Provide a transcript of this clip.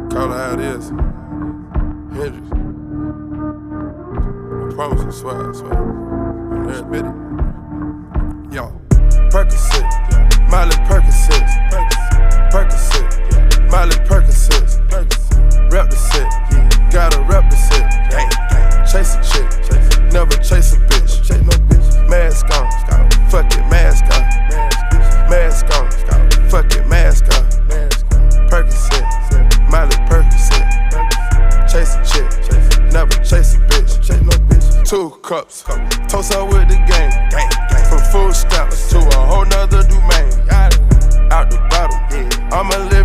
Call it how it is. Hendrix. I promise I swear, I swear. I'm there, admit it. Yo, Percocet, Miley Percocet, Percocet, Miley Percocet, rep the set, gotta rep the set. Chase a chick, never chase a bitch. Mask on, fuck it, mask on. Mask on, fuck it, mask on. Percocet, Miley Percocet. Chase a chick, never chase a bitch. 2 cups, toast up with the gang. From food stamps to a whole nother domain. Out the bottom, I'ma live